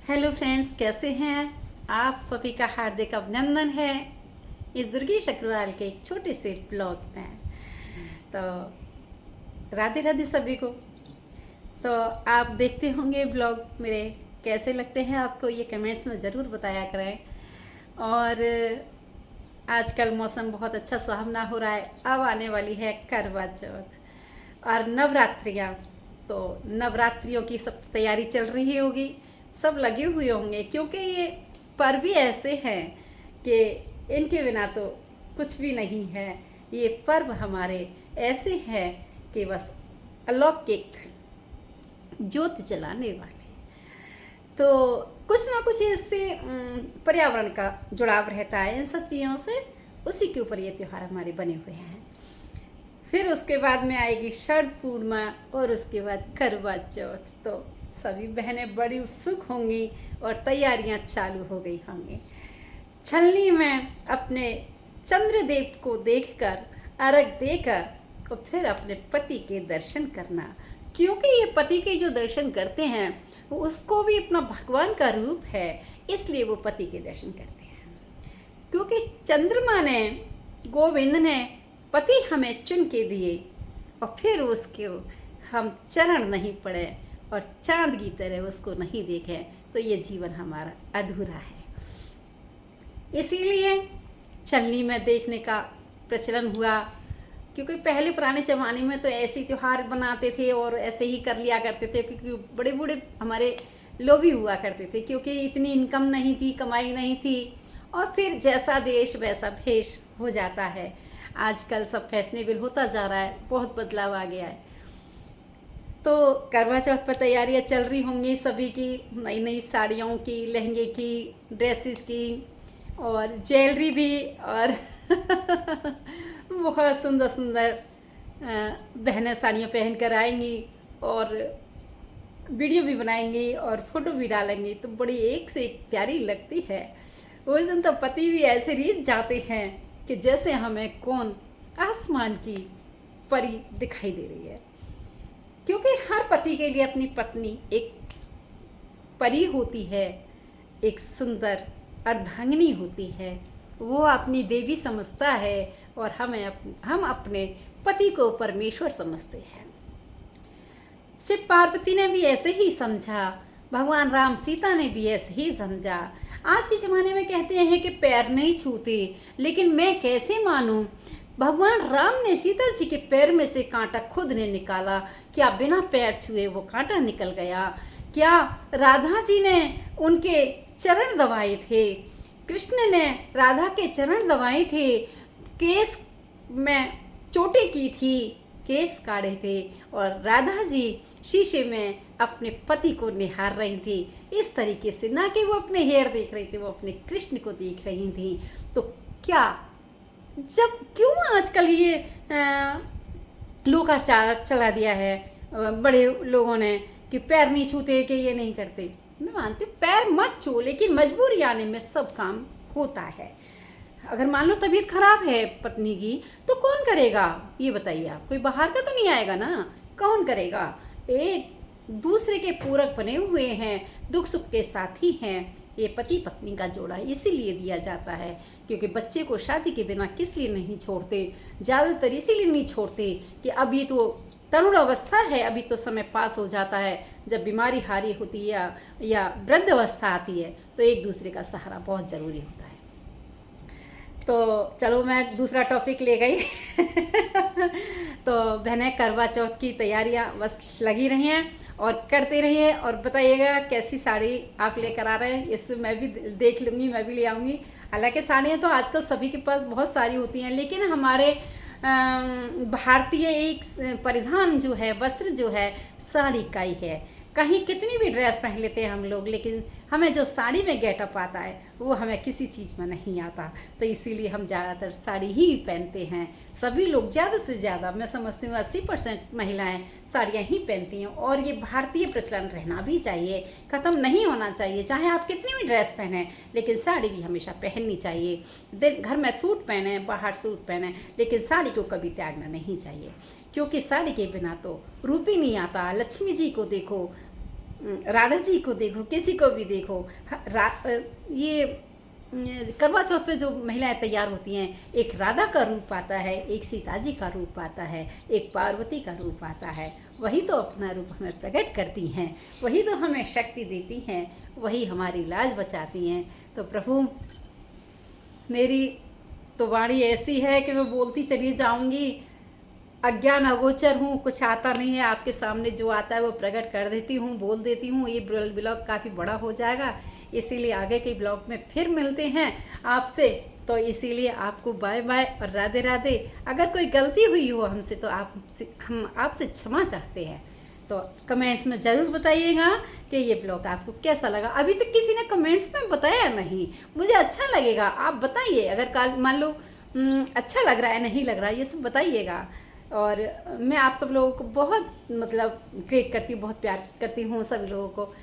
Hello friends, कैसे हैं आप? सभी का हार्दिक अभिनंदन है इस दुर्गेश अग्रवाल के एक छोटे से ब्लॉग में। तो राधे राधे सभी को। तो आप देखते होंगे ब्लॉग मेरे, कैसे लगते हैं आपको ये कमेंट्स में ज़रूर बताया करें। और आजकल मौसम बहुत अच्छा सुहावना हो रहा है। अब आने वाली है करवा चौथ और नवरात्रियाँ। तो नवरात्रियों की सब तैयारी चल रही होगी, सब लगे हुए होंगे, क्योंकि ये पर्व भी ऐसे हैं कि इनके बिना तो कुछ भी नहीं है। ये पर्व हमारे ऐसे हैं कि बस अलौकिक ज्योत जलाने वाले। तो कुछ ना कुछ इससे पर्यावरण का जुड़ाव रहता है इन सब चीज़ों से, उसी के ऊपर ये त्यौहार हमारे बने हुए हैं। फिर उसके बाद में आएगी शरद पूर्णिमा और उसके बाद करवा चौथ। तो सभी बहनें बड़ी उत्सुक होंगी और तैयारियां चालू हो गई होंगी। छलनी में अपने चंद्रदेव को देखकर, अर्घ देकर और फिर अपने पति के दर्शन करना, क्योंकि ये पति के जो दर्शन करते हैं वो उसको भी अपना भगवान का रूप है, इसलिए वो पति के दर्शन करते हैं। क्योंकि चंद्रमा ने, गोविंद ने पति हमें चुन के दिए और फिर उसके हम चरण नहीं पड़े और चांद की तरह उसको नहीं देखें तो ये जीवन हमारा अधूरा है। इसीलिए छलनी में देखने का प्रचलन हुआ, क्योंकि पहले पुराने ज़माने में तो ऐसे त्यौहार बनाते थे और ऐसे ही कर लिया करते थे, क्योंकि बड़े बूढ़े हमारे लोभी हुआ करते थे, क्योंकि इतनी इनकम नहीं थी, कमाई नहीं थी। और फिर जैसा देश वैसा भेष हो जाता है। आजकल सब फैशनेबल होता जा रहा है, बहुत बदलाव आ गया है। तो करवा चौथ पर तैयारियां चल रही होंगी सभी की, नई नई साड़ियों की, लहंगे की, ड्रेसेस की और ज्वेलरी भी। और बहुत सुंदर सुंदर बहनें साड़ियाँ पहन कर आएंगी और वीडियो भी बनाएंगी और फ़ोटो भी डालेंगी, तो बड़ी एक से एक प्यारी लगती है। उस दिन तो पति भी ऐसे रीझ जाते हैं कि जैसे हमें कौन आसमान की परी दिखाई दे रही है। क्योंकि हर पति के लिए अपनी पत्नी एक परी होती है, एक सुंदर अर्धांगिनी होती है, वो अपनी देवी समझता है और हम अपने पति को परमेश्वर समझते हैं। शिव पार्वती ने भी ऐसे ही समझा, भगवान राम सीता ने भी ऐसे ही समझा। आज के ज़माने में कहते हैं कि पैर नहीं छूते, लेकिन मैं कैसे मानूं? भगवान राम ने सीता जी के पैर में से कांटा खुद ने निकाला। क्या बिना पैर छुए वो कांटा निकल गया? क्या राधा जी ने उनके चरण दबाए थे? कृष्ण ने राधा के चरण दबाए थे, केस में चोटी की थी, केस काढ़े थे और राधा जी शीशे में अपने पति को निहार रही थी। इस तरीके से, ना कि वो अपने हेयर देख रही थी, वो अपने कृष्ण को देख रही थी। तो क्या क्यों आजकल ये लोकाचार चला दिया है बड़े लोगों ने कि पैर नहीं छूते, कि ये नहीं करते? मैं मानती हूँ पैर मत छू, लेकिन मजबूरी आने में सब काम होता है। अगर मान लो तबीयत खराब है पत्नी की, तो कौन करेगा ये बताइए आप? कोई बाहर का तो नहीं आएगा ना, कौन करेगा? एक दूसरे के पूरक बने हुए हैं, दुख सुख के साथी हैं। ये पति पत्नी का जोड़ा इसीलिए दिया जाता है, क्योंकि बच्चे को शादी के बिना किस लिए नहीं छोड़ते? ज़्यादातर इसीलिए नहीं छोड़ते कि अभी तो तरुण अवस्था है, अभी तो समय पास हो जाता है। जब बीमारी हारी होती है या वृद्ध अवस्था आती है तो एक दूसरे का सहारा बहुत ज़रूरी होता है। तो चलो मैं दूसरा टॉपिक ले गई। तो बहनें करवा चौथ की तैयारियां बस लगी रही हैं और करते रहिए और बताइएगा कैसी साड़ी आप लेकर आ रहे हैं। इससे मैं भी देख लूँगी, मैं भी ले आऊँगी। हालांकि साड़ियाँ तो आजकल सभी के पास बहुत सारी होती हैं, लेकिन हमारे भारतीय एक परिधान जो है, वस्त्र जो है, साड़ी का ही है। कहीं कितनी भी ड्रेस पहन लेते हैं हम लोग, लेकिन हमें जो साड़ी में गेटअप आता है वो हमें किसी चीज़ में नहीं आता। तो इसीलिए हम ज़्यादातर साड़ी ही पहनते हैं। सभी लोग ज़्यादा से ज़्यादा, मैं समझती हूँ 80% महिलाएं साड़ियाँ ही पहनती हैं। और ये भारतीय प्रचलन रहना भी चाहिए, ख़त्म नहीं होना चाहिए। चाहे आप कितनी भी ड्रेस पहने, लेकिन साड़ी भी हमेशा पहननी चाहिए। दिन घर में सूट पहने, बाहर सूट पहने, लेकिन साड़ी को कभी त्यागना नहीं चाहिए, क्योंकि साड़ी के बिना तो रूप ही नहीं आता। लक्ष्मी जी को देखो, राधा जी को देखो, किसी को भी देखो, ये करवा चौथ पे जो महिलाएं तैयार होती हैं, एक राधा का रूप आता है, एक सीता जी का रूप आता है, एक पार्वती का रूप आता है। वही तो अपना रूप हमें प्रकट करती हैं, वही तो हमें शक्ति देती हैं, वही हमारी लाज बचाती हैं। तो प्रभु, मेरी तो वाणी ऐसी है कि मैं बोलती चली जाऊंगी, अज्ञान अगोचर हूँ, कुछ आता नहीं है, आपके सामने जो आता है वो प्रकट कर देती हूँ, बोल देती हूँ। ये ब्लॉग काफ़ी बड़ा हो जाएगा, इसीलिए आगे के ब्लॉग में फिर मिलते हैं आपसे। तो इसीलिए आपको बाय बाय और राधे राधे। अगर कोई गलती हुई हो हमसे तो हम आपसे क्षमा चाहते हैं। तो कमेंट्स में ज़रूर बताइएगा कि ये ब्लॉग आपको कैसा लगा। अभी तक किसी ने कमेंट्स में बताया नहीं, मुझे अच्छा लगेगा, आप बताइए। अगर मान लो अच्छा लग रहा है, नहीं लग रहा है, ये सब बताइएगा। और मैं आप सब लोगों को बहुत मतलब क्रिएट करती हूँ, बहुत प्यार करती हूँ, सभी लोगों को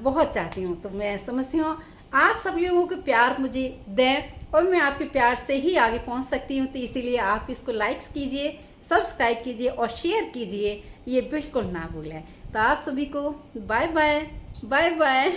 बहुत चाहती हूँ। तो मैं समझती हूँ आप सब लोगों को प्यार मुझे दें और मैं आपके प्यार से ही आगे पहुँच सकती हूँ। तो इसीलिए आप इसको लाइक्स कीजिए, सब्सक्राइब कीजिए और शेयर कीजिए, ये बिल्कुल ना भूलें। तो आप सभी को बाय बाय, बाय बाय।